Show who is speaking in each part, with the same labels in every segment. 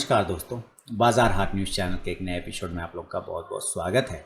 Speaker 1: नमस्कार दोस्तों, बाजार हाट न्यूज़ चैनल के एक नए एपिसोड में आप लोग का बहुत बहुत स्वागत है।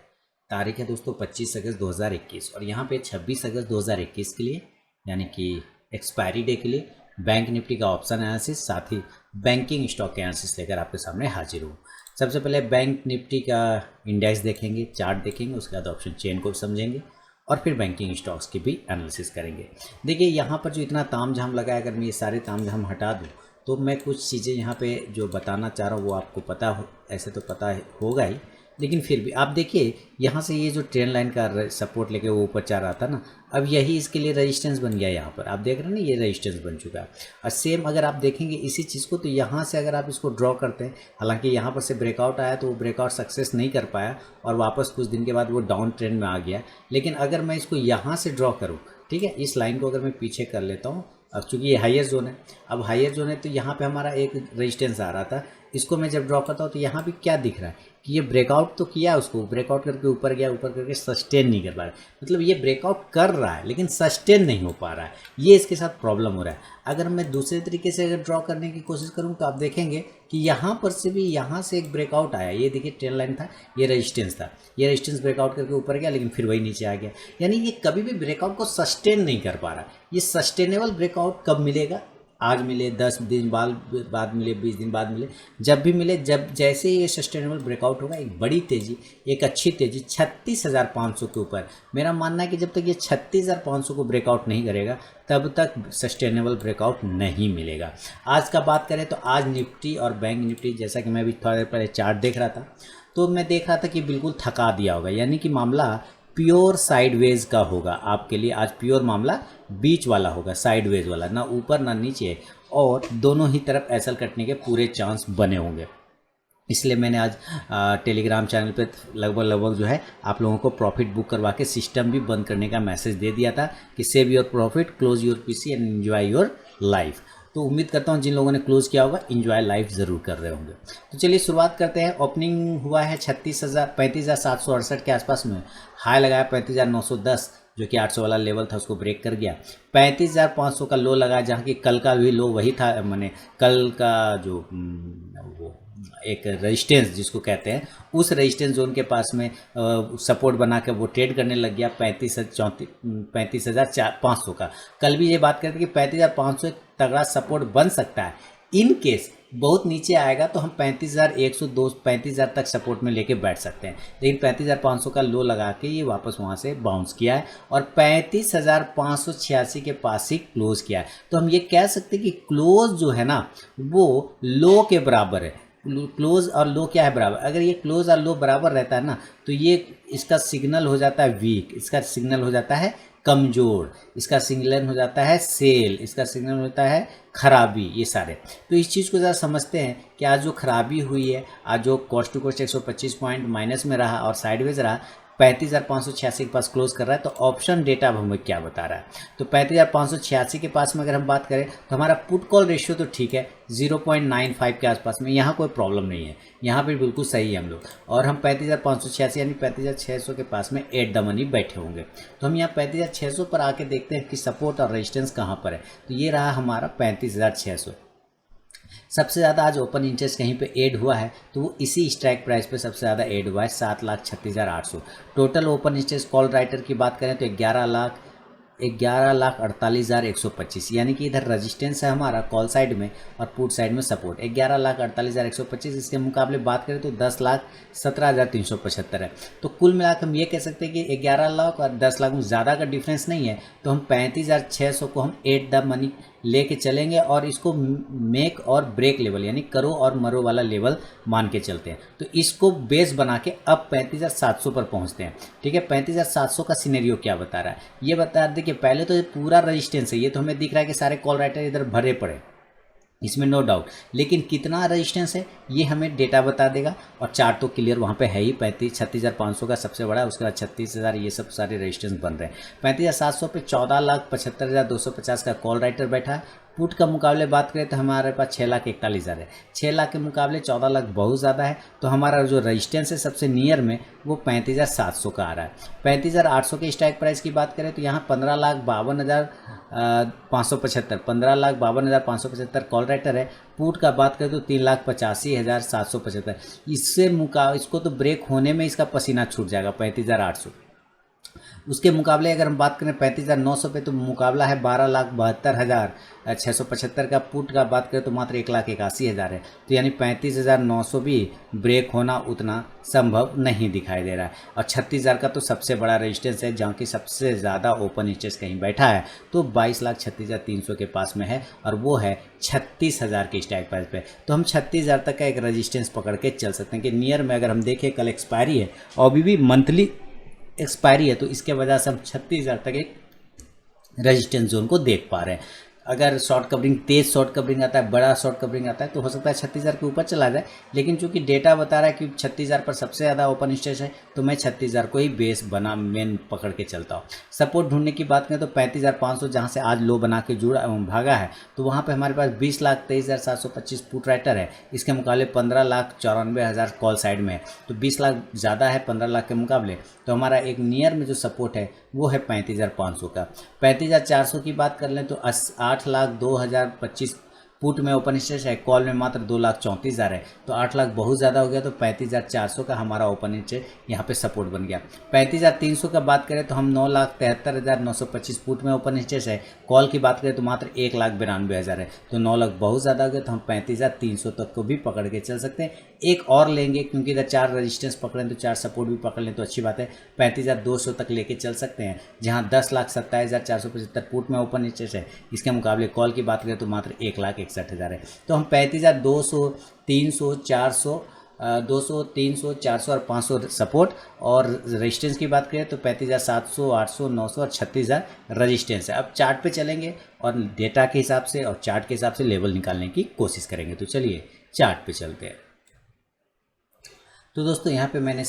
Speaker 1: तारीख है दोस्तों 25 अगस्त 2021 और यहाँ पे 26 अगस्त 2021 के लिए यानी कि एक्सपायरी डे के लिए बैंक निफ्टी का ऑप्शन एनालिसिस साथ ही बैंकिंग स्टॉक एनालिसिस लेकर आपके सामने हाजिर हूँ। सबसे पहले बैंक निफ्टी का इंडेक्स देखेंगे, चार्ट देखेंगे, उसके बाद ऑप्शन चेन को समझेंगे और फिर बैंकिंग स्टॉक्स की भी एनालिसिस करेंगे। देखिए यहाँ पर जो इतना तामझाम लगा है, अगर मैं ये सारे तामझाम हटा दूँ तो मैं कुछ चीज़ें यहाँ पे जो बताना चाह रहा हूँ वो आपको पता हो, ऐसे तो पता होगा ही, लेकिन फिर भी आप देखिए यहाँ से ये जो ट्रेंड लाइन का सपोर्ट लेके वो ऊपर जा रहा था ना, अब यही इसके लिए रेजिस्टेंस बन गया। यहाँ पर आप देख रहे हैं ना, ये रेजिस्टेंस बन चुका है। और सेम अगर आप देखेंगे इसी चीज़ को, तो यहाँ से अगर आप इसको ड्रॉ करते हैं, हालांकि यहाँ पर से ब्रेकआउट आया तो वो ब्रेकआउट सक्सेस नहीं कर पाया और वापस कुछ दिन के बाद वो डाउन ट्रेंड में आ गया। लेकिन अगर मैं इसको यहाँ से ड्रॉ करूँ, ठीक है, इस लाइन को अगर मैं पीछे कर लेता हूँ, अब चूंकि ये हायर जोन है, अब हायर जोन है तो यहाँ पे हमारा एक रेजिस्टेंस आ रहा था, इसको मैं जब ड्रॉ करता हूँ तो यहाँ भी क्या दिख रहा है कि ये ब्रेकआउट तो किया, उसको ब्रेकआउट करके ऊपर गया, ऊपर करके सस्टेन नहीं कर पा रहा है। मतलब ये ब्रेकआउट कर रहा है लेकिन सस्टेन नहीं हो पा रहा है, ये इसके साथ प्रॉब्लम हो रहा है। अगर मैं दूसरे तरीके से अगर ड्रॉ करने की कोशिश करूँ तो आप देखेंगे कि यहाँ पर से भी यहाँ से एक ब्रेकआउट आया, ये देखिए ट्रेंड लाइन था, ये रेजिस्टेंस था, ये रेजिस्टेंस ब्रेकआउट करके ऊपर गया लेकिन फिर वही नीचे आ गया। यानी ये कभी भी ब्रेकआउट को सस्टेन नहीं कर पा रहा। ये सस्टेनेबल ब्रेकआउट कब मिलेगा? आज मिले, 10 दिन बाद मिले, 20 दिन बाद मिले, जब भी मिले, जब जैसे ये सस्टेनेबल ब्रेकआउट होगा, एक बड़ी तेज़ी, एक अच्छी तेज़ी 36,500 के ऊपर, मेरा मानना है कि जब तक ये 36,500 को ब्रेकआउट नहीं करेगा तब तक सस्टेनेबल ब्रेकआउट नहीं मिलेगा। आज का बात करें तो आज निफ्टी और बैंक निफ्टी, जैसा कि मैं अभी थोड़ा देर पहले चार्ट देख रहा था तो मैं देख रहा था कि बिल्कुल थका दिया होगा, यानी कि मामला प्योर साइडवेज का होगा आपके लिए। आज प्योर मामला बीच वाला होगा, साइडवेज वाला, ना ऊपर ना नीचे, और दोनों ही तरफ एसल कटने के पूरे चांस बने होंगे। इसलिए मैंने आज टेलीग्राम चैनल पे लगभग जो है आप लोगों को प्रॉफिट बुक करवा के सिस्टम भी बंद करने का मैसेज दे दिया था कि save your profit, close your PC and enjoy your life. तो उम्मीद करता हूँ जिन लोगों ने क्लोज किया होगा एंजॉय लाइफ ज़रूर कर रहे होंगे। तो चलिए शुरुआत करते हैं। ओपनिंग हुआ है 35,768 के आसपास में, हाई लगाया 35,910 जो कि 800 वाला लेवल था, उसको ब्रेक कर गया। 35,500 का लो लगा, जहाँ की कल का भी लो वही था, मैंने कल का जो वो एक रेजिस्टेंस जिसको कहते हैं, उस रेजिस्टेंस जोन के पास में सपोर्ट बना के वो ट्रेड करने लग गया 35,500 का। कल भी ये बात करते कि 35,500 एक तगड़ा सपोर्ट बन सकता है। इन केस बहुत नीचे आएगा तो हम 35,102 35,000 तक सपोर्ट में लेके बैठ सकते हैं, लेकिन 35,500 का लो लगा के ये वापस वहाँ से बाउंस किया है और 35,586 के पास ही क्लोज किया है। तो हम ये कह सकते हैं कि क्लोज जो है ना वो लो के बराबर है। क्लोज और लो क्या है? बराबर। अगर ये क्लोज और लो बराबर रहता है ना तो ये इसका सिग्नल हो जाता है वीक, इसका सिग्नल हो जाता है कमज़ोर, इसका सिग्नल हो जाता है सेल, इसका सिग्नल होता है खराबी, ये सारे। तो इस चीज़ को ज़रा समझते हैं कि आज जो खराबी हुई है, आज जो cost to cost 125 point minus में रहा और साइडवेज रहा, 35,586 के पास क्लोज कर रहा है। तो ऑप्शन डेटा अब हमें क्या बता रहा है? तो 35,586 के पास में अगर हम बात करें तो हमारा पुट कॉल रेशियो तो ठीक है 0.95 के आसपास में, यहाँ कोई प्रॉब्लम नहीं है, यहाँ पे बिल्कुल सही है हम लोग। और हम 35,586 यानी 35,600 के पास में एट द मनी बैठे होंगे। तो हम यहाँ 35,600 पर आके देखते हैं कि सपोर्ट और रेजिस्टेंस कहाँ पर है। तो ये रहा हमारा 35,600। सबसे ज़्यादा आज ओपन इंटरेस्ट कहीं पे ऐड हुआ है तो वो इसी स्ट्राइक प्राइस पे सबसे ज़्यादा ऐड हुआ है 7,36,800। Total open interest call writer की बात करें तो 11,48,125, यानी कि इधर रेजिस्टेंस है हमारा कॉल साइड में और पुट साइड में सपोर्ट 11,48,125। इसके मुकाबले बात करें तो 10,17,375 है। तो कुल मिलाकर हम ये कह सकते हैं कि 11 लाख और 10 लाख में ज़्यादा का डिफरेंस नहीं है। तो हम 35,600 को हम एट द मनी लेके चलेंगे और इसको मेक और ब्रेक लेवल यानी करो और मरो वाला लेवल मान के चलते हैं। तो इसको बेस बना के अब 35,700 पर पहुंचते हैं। ठीक है, 35,700 का सिनेरियो क्या बता रहा है ये बता दें कि पहले तो ये पूरा रेजिस्टेंस है, ये तो हमें दिख रहा है कि सारे कॉल राइटर इधर भरे पड़े, इसमें नो डाउट, लेकिन कितना रेजिस्टेंस है ये हमें डेटा बता देगा। और चार्ट तो क्लियर वहाँ पे है ही, 36,500 का सबसे बड़ा, उसके बाद 36,000, ये सब सारे रेजिस्टेंस बन रहे हैं। 35,700 पे 14,75,250 का कॉल राइटर बैठा है पुट का मुकाबले बात करें तो हमारे पास 6,41,000 है। 6 लाख के मुकाबले 14 लाख बहुत ज़्यादा है। तो हमारा जो रजिस्टेंस है सबसे नियर में वो 35,700 का आ रहा है। 35,800 के स्ट्राइक प्राइस की बात करें तो यहाँ 15,52,575 कॉल राइटर है। पुट का बात करें तो 3,85,775। इसको तो ब्रेक होने में इसका पसीना छूट जाएगा 35,800। उसके मुकाबले अगर हम बात करें 35,900 पे तो मुकाबला है 12,72,675 का। पुट का बात करें तो मात्र 1,81,000 है। तो यानी 35,900 भी ब्रेक होना उतना संभव नहीं दिखाई दे रहा है। और 36,000 का तो सबसे बड़ा रेजिस्टेंस है जहाँ की सबसे ज़्यादा ओपन इंटरेस्ट कहीं बैठा है तो 22,36,300 के पास में है और वो है 36,000 के स्ट्राइक प्राइस पे। तो हम 36,000 तक का एक रेजिस्टेंस पकड़ के चल सकते हैं कि नियर में अगर हम देखें कल एक्सपायरी है और अभी भी मंथली एक्सपायरी है तो इसके वजह से हम 36,000 तक एक रेजिस्टेंस जोन को देख पा रहे हैं। अगर शॉर्ट कवरिंग तेज शॉर्ट कवरिंग आता है, बड़ा शॉर्ट कवरिंग आता है तो हो सकता है 36,000 के ऊपर चला जाए। लेकिन चूंकि डेटा बता रहा है कि 36,000 पर सबसे ज़्यादा ओपन इंटरेस्ट है तो मैं 36,000 को ही बेस बना मेन पकड़ के चलता हूँ। सपोर्ट ढूंढने की बात करें तो 35,500 जहाँ से आज लो बना के भागा है तो वहाँ पे हमारे पास 20,23,725 पुट राइटर है। इसके मुकाबले 15,94,000 कॉल साइड में है। तो 20 लाख ज़्यादा है 15 लाख के मुकाबले। तो हमारा एक नियर में जो सपोर्ट है वो है 35,500 का। 35,400 की बात कर लें तो 8,02,025 पुट में ओपन इंटरेस्ट है, कॉल में मात्र 2,34,000 है। तो 8 लाख बहुत ज़्यादा हो गया। तो 35,400 का हमारा ओपन इंटरेस्ट यहाँ पे सपोर्ट बन गया। 35,300 का बात करें तो हम 9,73,925 पुट में ओपन इंटरेस्ट है, कॉल की बात करें तो मात्र 1,92,000 है। तो 9 लाख बहुत ज़्यादा हो गया। तो हम 35,300 तक को भी पकड़ के चल सकते हैं। एक और लेंगे क्योंकि इधर 4 रजिस्टेंस पकड़ें तो 4 सपोर्ट भी पकड़ लें तो अच्छी बात है। 35,200 तक लेके चल सकते हैं जहाँ 10,27,475 पुट में ओपन इंटरेस्ट है। इसके मुकाबले कॉल की बात करें तो मात्र 1,61,000 है। तो हम 35,200, 300, 400, 200, 300, 400 और 500 सपोर्ट और रजिस्टेंस की बात करें तो 35,700, 800, 900 और 36,000 रजिस्टेंस है। अब चार्ट पे चलेंगे और डेटा के हिसाब से और चार्ट के हिसाब से लेवल निकालने की कोशिश करेंगे। तो चलिए चार्ट पे चलते हैं। तो दोस्तों यहाँ पे मैंने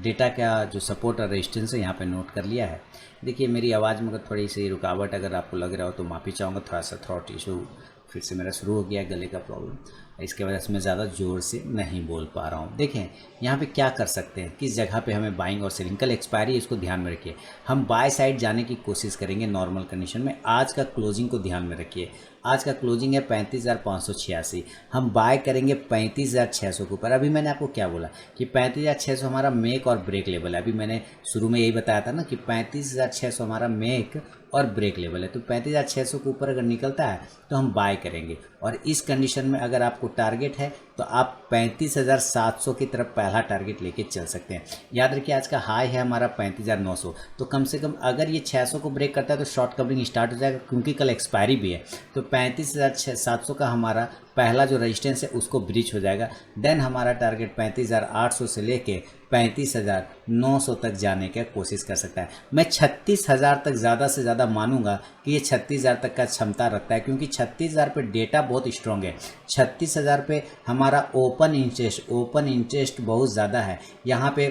Speaker 1: डेटा का जो सपोर्ट और रेजिस्टेंस है यहाँ पे नोट कर लिया है। देखिए मेरी आवाज़ में अगर थोड़ी सी रुकावट अगर आपको लग रहा हो तो माफ़ी चाहूँगा। थोड़ा सा थ्रोट इशू फिर से मेरा शुरू हो गया, गले का प्रॉब्लम, इसके वजह से मैं ज़्यादा ज़ोर से नहीं बोल पा रहा हूँ। देखें यहाँ पे क्या कर सकते हैं, किस जगह पे हमें बाइंग और सेलिंग, कल एक्सपायरी इसको ध्यान में रखिए। हम बाय साइड जाने की कोशिश करेंगे नॉर्मल कंडीशन में। आज का क्लोजिंग को ध्यान में रखिए। आज का क्लोजिंग है 35,586। हम बाय करेंगे 35,600 के ऊपर। अभी मैंने आपको क्या बोला कि 35,600 हमारा मेक और ब्रेक लेवल है। अभी मैंने शुरू में यही बताया था ना कि 35,600 हमारा मेक और ब्रेक लेवल है। तो 35,600 के ऊपर अगर निकलता है तो हम बाय करेंगे। और इस कंडीशन में अगर आपको टारगेट है तो आप 35,700 की तरफ पहला टारगेट लेके चल सकते हैं। याद रखिए आज का हाई है हमारा 35,900। तो कम से कम अगर ये 600 को ब्रेक करता है तो शॉर्ट कवरिंग स्टार्ट हो जाएगा क्योंकि कल एक्सपायरी भी है। तो 35,700 का हमारा पहला जो रेजिस्टेंस है उसको ब्रीच हो जाएगा। देन हमारा टारगेट 35,800 से लेके 35,900 तक जाने की कोशिश कर सकता है। मैं 36,000 तक ज़्यादा से ज़्यादा मानूंगा कि ये 36,000 तक का क्षमता रखता है क्योंकि 36,000 पे डेटा बहुत स्ट्रॉन्ग है। 36,000 पे हमारा ओपन इंटरेस्ट बहुत ज़्यादा है। यहाँ पे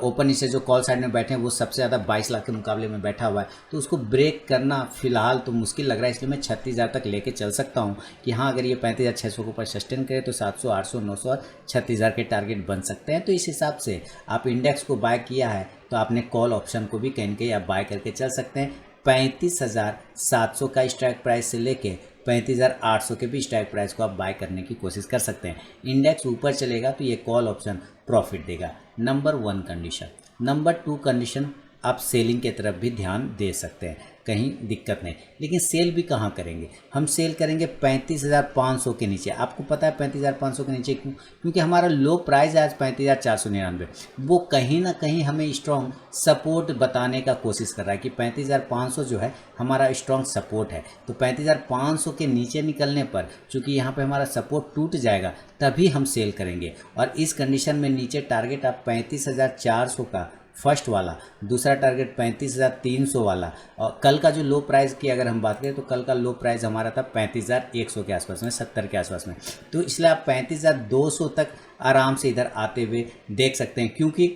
Speaker 1: ओपन इससे जो कॉल साइड में बैठे हैं वो सबसे ज़्यादा 22 लाख के मुकाबले में बैठा हुआ है। तो उसको ब्रेक करना फिलहाल तो मुश्किल लग रहा है, इसलिए मैं 36,000 तक लेके चल सकता हूँ कि हाँ अगर ये 35,600 के ऊपर सस्टेन करे तो 700, 800, 900 और 36,000 के टारगेट बन सकते हैं। तो इस हिसाब से आप इंडेक्स को बाय किया है तो आपने कॉल ऑप्शन को भी कहीं ना कहीं आप बाय करके चल सकते हैं। 35,700 का स्ट्राइक प्राइस से लेके 35,800 के भी स्ट्राइक प्राइस को आप बाय करने की कोशिश कर सकते हैं। इंडेक्स ऊपर चलेगा तो ये कॉल ऑप्शन प्रॉफिट देगा। Number 1 condition. नंबर 2 कंडीशन, आप सेलिंग की तरफ भी ध्यान दे सकते हैं, कहीं दिक्कत नहीं। लेकिन सेल भी कहाँ करेंगे, हम सेल करेंगे 35,500 के नीचे। आपको पता है 35,500 के नीचे क्यों? क्योंकि हमारा लो प्राइस है आज 35,499। वो कहीं ना कहीं हमें स्ट्रॉन्ग सपोर्ट बताने का कोशिश कर रहा है कि 35,500 जो है हमारा स्ट्रॉन्ग सपोर्ट है। तो 35,500 के नीचे निकलने पर चूँकि यहाँ पर हमारा सपोर्ट टूट जाएगा तभी हम सेल करेंगे। और इस कंडीशन में नीचे टारगेट आप 35,400 का फर्स्ट वाला, दूसरा टारगेट 35,300 वाला। और कल का जो लो प्राइस की अगर हम बात करें तो कल का लो प्राइस हमारा था 35,100 के आसपास में, 70 के आसपास में। तो इसलिए आप 35,200 तक आराम से इधर आते हुए देख सकते हैं क्योंकि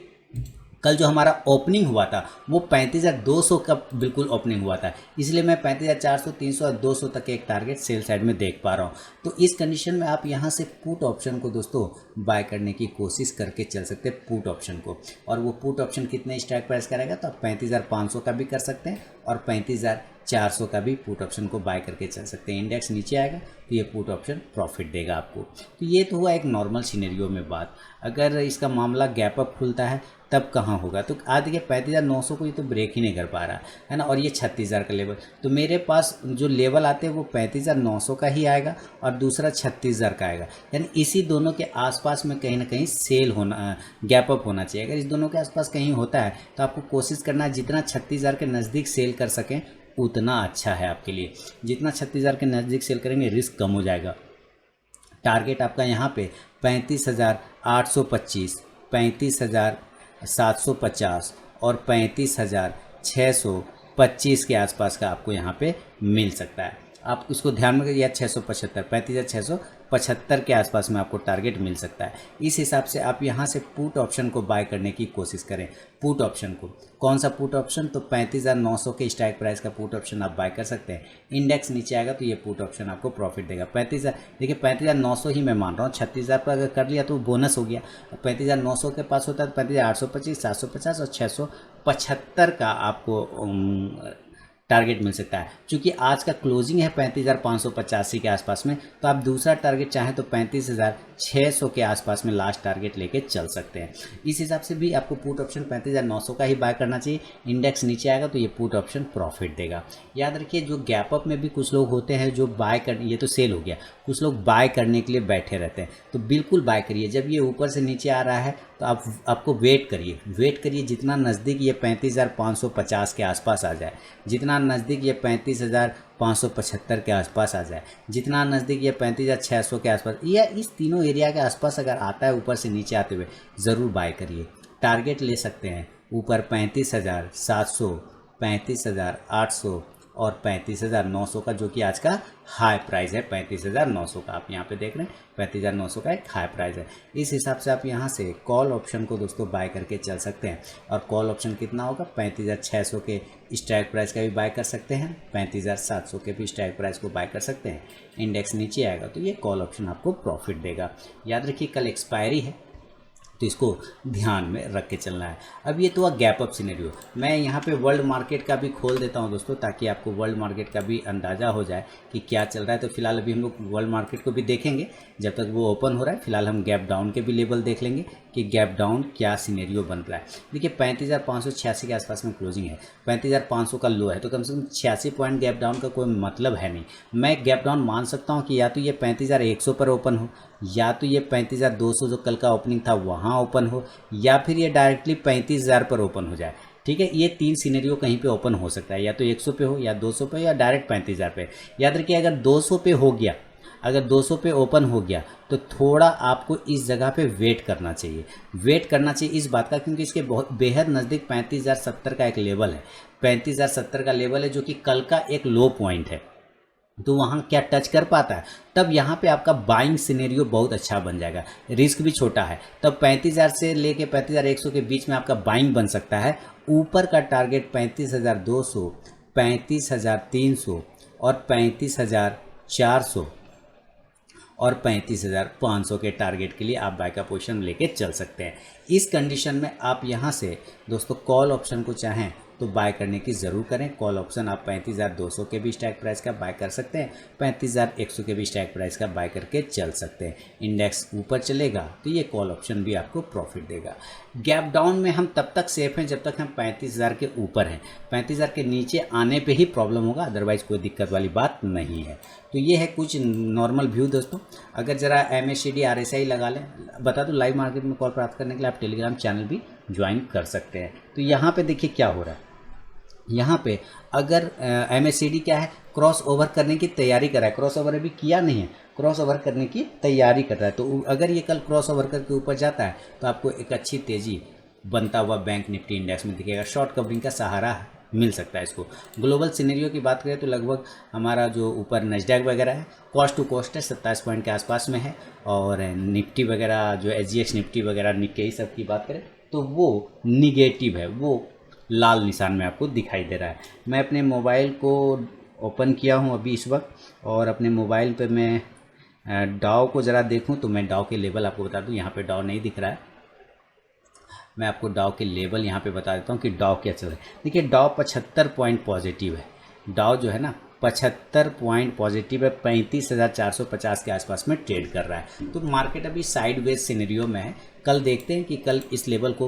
Speaker 1: कल जो हमारा ओपनिंग हुआ था वो 35,200 का बिल्कुल ओपनिंग हुआ था, इसलिए मैं 35,400, 300 और 200 तक के एक टारगेट सेल साइड में देख पा रहा हूँ। तो इस कंडीशन में आप यहाँ से पुट ऑप्शन को दोस्तों बाय करने की कोशिश करके चल सकते हैं पुट ऑप्शन को। और वो पुट ऑप्शन कितने स्ट्राइक प्राइस का रहेगा, तो आप 35,500 का भी कर सकते हैं और 35,400 का भी पुट ऑप्शन को बाय करके चल सकते हैं। इंडेक्स नीचे आएगा तो ये पुट ऑप्शन प्रॉफिट देगा आपको। तो ये तो हुआ एक नॉर्मल सिनेरियो में बात। अगर इसका मामला गैप अप खुलता है तब कहाँ होगा, तो आज देखिए 35,900 को ये तो ब्रेक ही नहीं कर पा रहा है ना, और ये 36,000 का लेवल। तो मेरे पास जो लेवल आते हैं वो 35,900 का ही आएगा और दूसरा 36,000 का आएगा, यानी इसी दोनों के आसपास में कहीं ना कहीं सेल होना, गैप अप होना चाहिए। अगर इस दोनों के आसपास कहीं होता है तो आपको कोशिश करना है जितना 36,000 के नज़दीक सेल कर सकें उतना अच्छा है आपके लिए। जितना 36,000 के नज़दीक सेल करेंगे रिस्क कम हो जाएगा। टारगेट आपका यहाँ पे 35,825, 35,750 और 35,625 के आसपास का आपको यहाँ पे मिल सकता है। आप इसको ध्यान में रखिए, 675, 35,675 के आसपास में आपको टारगेट मिल सकता है। इस हिसाब से आप यहाँ से पुट ऑप्शन को बाय करने की कोशिश करें। पुट ऑप्शन को, कौन सा पुट ऑप्शन, तो 35,900 के स्ट्राइक प्राइस का पुट ऑप्शन आप बाय कर सकते हैं। इंडेक्स नीचे आएगा तो ये पुट ऑप्शन आपको प्रॉफिट देगा। 35,000 देखिए 35,900 ही मैं मान रहा हूँ, 36,000 पर अगर कर लिया तो बोनस हो गया। 35,900 के पास होता है तो 35,825, 750 और 675 का आपको टारगेट मिल सकता है। क्योंकि आज का क्लोजिंग है 35,585 के आसपास में, तो आप दूसरा टारगेट चाहें तो 35,600 के आसपास में लास्ट टारगेट लेके चल सकते हैं। इस हिसाब से भी आपको पुट ऑप्शन 35,900 का ही बाय करना चाहिए। इंडेक्स नीचे आएगा तो ये पुट ऑप्शन प्रॉफिट देगा। याद रखिए जो गैप अप में भी कुछ लोग होते हैं जो बाय कर, ये तो सेल हो गया, कुछ लोग बाय करने के लिए बैठे रहते हैं, तो बिल्कुल बाय करिए। जब ये ऊपर से नीचे आ रहा है तो आपको वेट करिए जितना नज़दीक ये 35,550 के आसपास आ जाए, जितना नज़दीक ये 35,575 के आसपास आ जाए, जितना नज़दीक ये 35,600 के आसपास, या इस तीनों एरिया के आसपास अगर आता है ऊपर से नीचे आते हुए, ज़रूर बाय करिए। टारगेट ले सकते हैं ऊपर 35,700, 35,800 और 35,900 का, जो कि आज का हाई प्राइस है 35,900 का। आप यहाँ पे देख रहे हैं 35,900 का एक हाई प्राइस है। इस हिसाब से आप यहाँ से कॉल ऑप्शन को दोस्तों बाय करके चल सकते हैं। और कॉल ऑप्शन कितना होगा, 35,600 के स्ट्राइक प्राइस का भी बाय कर सकते हैं, 35,700 के भी स्ट्राइक प्राइस को बाय कर सकते हैं। इंडेक्स नीचे आएगा तो ये कॉल ऑप्शन आपको प्रॉफिट देगा। याद रखिए कल एक्सपायरी है तो इसको ध्यान में रख के चलना है। अब ये तो हुआ गैप अप सिनेरियो। मैं यहाँ पे वर्ल्ड मार्केट का भी खोल देता हूँ दोस्तों, ताकि आपको वर्ल्ड मार्केट का भी अंदाज़ा हो जाए कि क्या चल रहा है। तो फिलहाल अभी हम लोग वर्ल्ड मार्केट को भी देखेंगे जब तक वो ओपन हो रहा है। फिलहाल हम गैप डाउन के भी लेवल देख लेंगे कि गैप डाउन क्या सिनेरियो बन रहा है। देखिए 35,586 के आसपास में क्लोजिंग है, 35,500 का लो है, तो कम से कम 86 पॉइंट गैप डाउन का कोई मतलब है नहीं। मैं गैप डाउन मान सकता हूँ कि या तो ये 35,100 पर ओपन हो, या तो ये 35,200 जो कल का ओपनिंग था वहाँ ओपन हो, या फिर ये डायरेक्टली 35,000 पर ओपन हो जाए। ठीक है, ये तीन सिनेरियो कहीं पे ओपन हो सकता है, या तो 100 पे हो, या 200 पे, या डायरेक्ट 35,000 पे। याद रखिए अगर 200 पे हो गया, अगर 200 पे ओपन हो गया तो थोड़ा आपको इस जगह पे वेट करना चाहिए इस बात का, क्योंकि इसके बहुत बेहद नज़दीक 35,070 का एक लेवल है, 35,070 का लेवल है जो कि कल का एक लो पॉइंट है। तो वहाँ क्या टच कर पाता है, तब यहाँ पे आपका बाइंग सिनेरियो बहुत अच्छा बन जाएगा, रिस्क भी छोटा है। तब 35,000 से लेके 35,100 के बीच में आपका बाइंग बन सकता है। ऊपर का टारगेट 35,200, 35,300 और 35,400 और 35,500 के टारगेट के लिए आप बाय का पोजीशन लेके चल सकते हैं। इस कंडीशन में आप यहाँ से दोस्तों कॉल ऑप्शन को चाहें तो बाय करने की ज़रूर करें। कॉल ऑप्शन आप 35,200 के भी स्ट्राइक प्राइस का बाय कर सकते हैं, 35,100 के भी स्ट्राइक प्राइस का बाय करके चल सकते हैं। इंडेक्स ऊपर चलेगा तो ये कॉल ऑप्शन भी आपको प्रॉफिट देगा। गैप डाउन में हम तब तक सेफ हैं जब तक हम 35,000 के ऊपर हैं। 35,000 के नीचे आने पे ही प्रॉब्लम होगा, अदरवाइज़ कोई दिक्कत वाली बात नहीं है। तो ये है कुछ नॉर्मल व्यू दोस्तों। अगर ज़रा MACD RSI लगा लें, बता दूं लाइव मार्केट में कॉल प्राप्त करने के लिए आप टेलीग्राम चैनल भी ज्वाइन कर सकते हैं। तो यहाँ पे देखिए क्या हो रहा है, यहाँ पे अगर MACD क्या है, क्रॉस ओवर करने की तैयारी कर रहा है, क्रॉस ओवर अभी किया नहीं है, क्रॉस ओवर करने की तैयारी कर रहा है। तो अगर ये कल क्रॉस ओवर करके ऊपर जाता है तो आपको एक अच्छी तेज़ी बनता हुआ बैंक निफ्टी इंडेक्स में दिखेगा। शॉर्ट कवरिंग का सहारा मिल सकता है इसको। ग्लोबल सिनेरियो की बात करें तो लगभग हमारा जो ऊपर नैस्डैक वगैरह है कॉस्ट टू कॉस्ट है 27 पॉइंट के आसपास में है, और निफ्टी वगैरह जो SGX निफ्टी वगैरह निक्केई सब की बात करें तो वो निगेटिव है, वो लाल निशान में आपको दिखाई दे रहा है। मैं अपने मोबाइल को ओपन किया हूँ अभी इस वक्त, और अपने मोबाइल पे मैं डाउ को ज़रा देखूँ तो मैं डाउ के लेवल आपको बता दूँ। यहाँ पे डाउ नहीं दिख रहा है, मैं आपको डाउ के लेवल यहाँ पे बता देता हूँ कि डाउ क्या चल रहा है। देखिए डाउ 75 पॉइंट पॉजिटिव है, डाउ जो है ना 75 पॉइंट पॉजिटिव है, 35,450 के आसपास में ट्रेड कर रहा है। तो मार्केट अभी साइडवेज सिनेरियो में है। कल देखते हैं कि कल इस लेवल को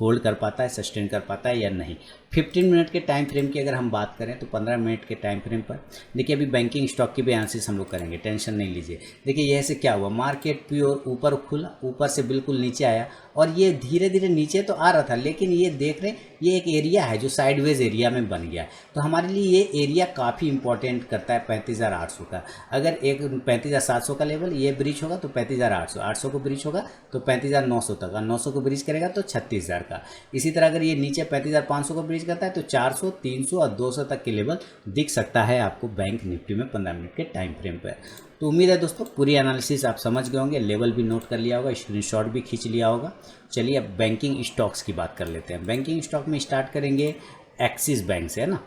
Speaker 1: होल्ड कर पाता है, सस्टेन कर पाता है या नहीं। 15 मिनट के टाइम फ्रेम की अगर हम बात करें तो 15 मिनट के टाइम फ्रेम पर देखिए अभी बैंकिंग स्टॉक की भी एनालिसिस हम लोग करेंगे, टेंशन नहीं लीजिए। देखिए यह से क्या हुआ, मार्केट प्योर ऊपर खुला, ऊपर से बिल्कुल नीचे आया और ये धीरे धीरे नीचे तो आ रहा था, लेकिन ये देख रहे हैं ये एक एरिया है जो साइडवेज एरिया में बन गया। तो हमारे लिए ये एरिया काफ़ी इंपॉर्टेंट करता है 35,800 का। अगर एक 35,700 का लेवल ये ब्रीच होगा तो 35,800, 800 को ब्रीच होगा तो 35,900 तक, और 900 को ब्रीच करेगा तो 36,000 का। इसी तरह अगर ये नीचे 35,500 को ब्रीच करता है तो 400, 300 और 200 तक के लेवल दिख सकता है आपको बैंक निफ्टी में 15 मिनट के टाइम फ्रेम पर। तो उम्मीद है दोस्तों पूरी एनालिसिस आप समझ गए होंगे, लेवल भी नोट कर लिया होगा, स्क्रीनशॉट भी खींच लिया होगा। चलिए अब बैंकिंग स्टॉक्स की बात कर लेते हैं। बैंकिंग स्टॉक में स्टार्ट करेंगे एक्सिस बैंक से, है ना।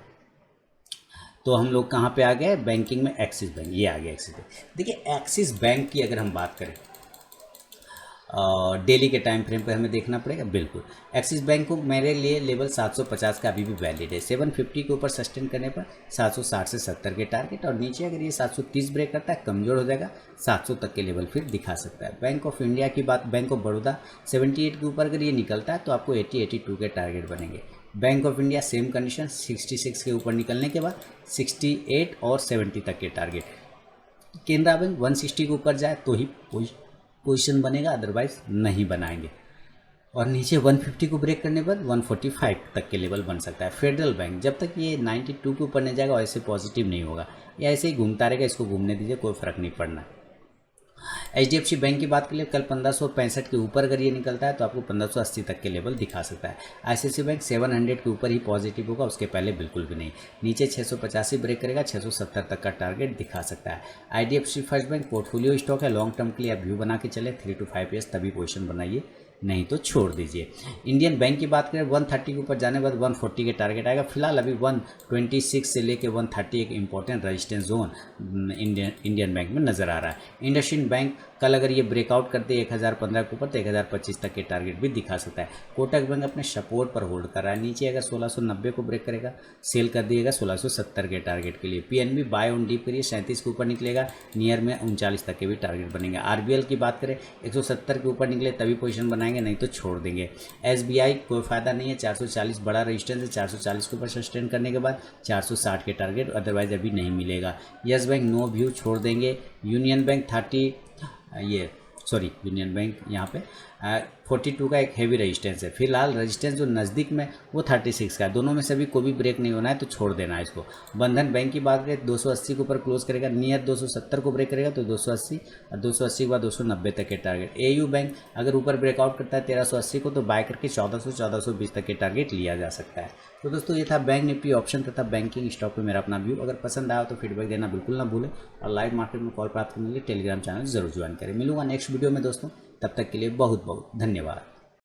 Speaker 1: तो हम लोग कहाँ पे आ गए बैंकिंग में, एक्सिस बैंक, ये आ गया एक्सिस बैंक। देखिए एक्सिस बैंक की अगर हम बात करें डेली के टाइम फ्रेम पर हमें देखना पड़ेगा। बिल्कुल एक्सिस बैंक को मेरे लिए लेवल 750 का अभी भी वैलिड है। 750 के ऊपर सस्टेन करने पर 760 से 70 के टारगेट, और नीचे अगर ये 730 ब्रेक करता है कमज़ोर हो जाएगा, 700 तक के लेवल फिर दिखा सकता है। बैंक ऑफ इंडिया की बात, बैंक ऑफ बड़ौदा 78 के ऊपर अगर ये निकलता है तो आपको 80-82 के टारगेट बनेंगे। Bank of India same condition, 66 के ऊपर निकलने के बाद 68 और 70 तक के टारगेट। केनरा बैंक 160 के ऊपर जाए तो ही पोजीशन बनेगा, अदरवाइज नहीं बनाएंगे। और नीचे 150 को ब्रेक करने पर 145 तक के लेवल बन सकता है। फेडरल बैंक जब तक ये 92 के ऊपर नहीं जाएगा वैसे पॉजिटिव नहीं होगा, या ऐसे ही घूमता रहेगा, इसको घूमने दीजिए, कोई फर्क नहीं पड़ना। HDFC बैंक की बात करें कल 1565 के ऊपर अगर ये निकलता है तो आपको 1580 तक के लेवल दिखा सकता है। ICICI बैंक 700 के ऊपर ही पॉजिटिव होगा, उसके पहले बिल्कुल भी नहीं। नीचे 685 ब्रेक करेगा, 670 तक का टारगेट दिखा सकता है। IDFC first bank portfolio stock है, लॉन्ग टर्म के लिए आप व्यू बना के चले, 3 to 5 ईयर्स तभी पोजिशन बनाइए, नहीं तो छोड़ दीजिए। इंडियन बैंक की बात करें 130 के ऊपर जाने के बाद 140 के टारगेट आएगा। फिलहाल अभी 126 से लेके 130 एक important resistance zone Indian bank में नजर आ रहा है। इंडसइंड बैंक कल अगर ये ब्रेकआउट करते 1015 के ऊपर तो 1025 तक के टारगेट भी दिखा सकता है। कोटक बैंक अपने सपोर्ट पर होल्ड कर रहा है, नीचे अगर 1690 को ब्रेक करेगा सेल कर दिएगा 1670 के टारगेट के लिए। PNB बाय ऑन डीप करिए, 37 के ऊपर निकलेगा, नियर में 39 तक के भी टारगेट बनेंगे। RBL की बात करें 170 के ऊपर निकले तभी पोजीशन बनाएंगे, नहीं तो छोड़ देंगे। SBI कोई फायदा नहीं है, 440 बड़ा रजिस्टेंस है, 440 के ऊपर सस्टेन करने के बाद 460 के टारगेट अदरवाइज अभी नहीं मिलेगा। यस बैंक नो व्यू, छोड़ देंगे। यूनियन बैंक यूनियन बैंक यहाँ पे 42 का एक हेवी रेजिस्टेंस है। फिलहाल रेजिस्टेंस जो नज़दीक में वो 36 का है, दोनों में से भी कोई भी ब्रेक नहीं होना है तो छोड़ देना है इसको। बंधन बैंक की बात करें 280 के ऊपर क्लोज करेगा, नियर 270 को ब्रेक करेगा तो 280, और 280 के बाद 290 तक के टारगेट। AU बैंक अगर ऊपर ब्रेकआउट करता है 1380 को तो बाय करके 1400-1420 तक के टारगेट लिया जा सकता है। तो दोस्तों ये था बैंक निफ्टी ऑप्शन तथा बैंकिंग स्टॉक पे मेरा अपना व्यू। अगर पसंद आया तो फीडबैक देना बिल्कुल ना भूलें, और लाइव मार्केट में कॉल प्राप्त करने के लिए टेलीग्राम चैनल जरूर ज्वाइन करें। मिलूंगा नेक्स्ट वीडियो में दोस्तों, तब तक के लिए बहुत बहुत धन्यवाद।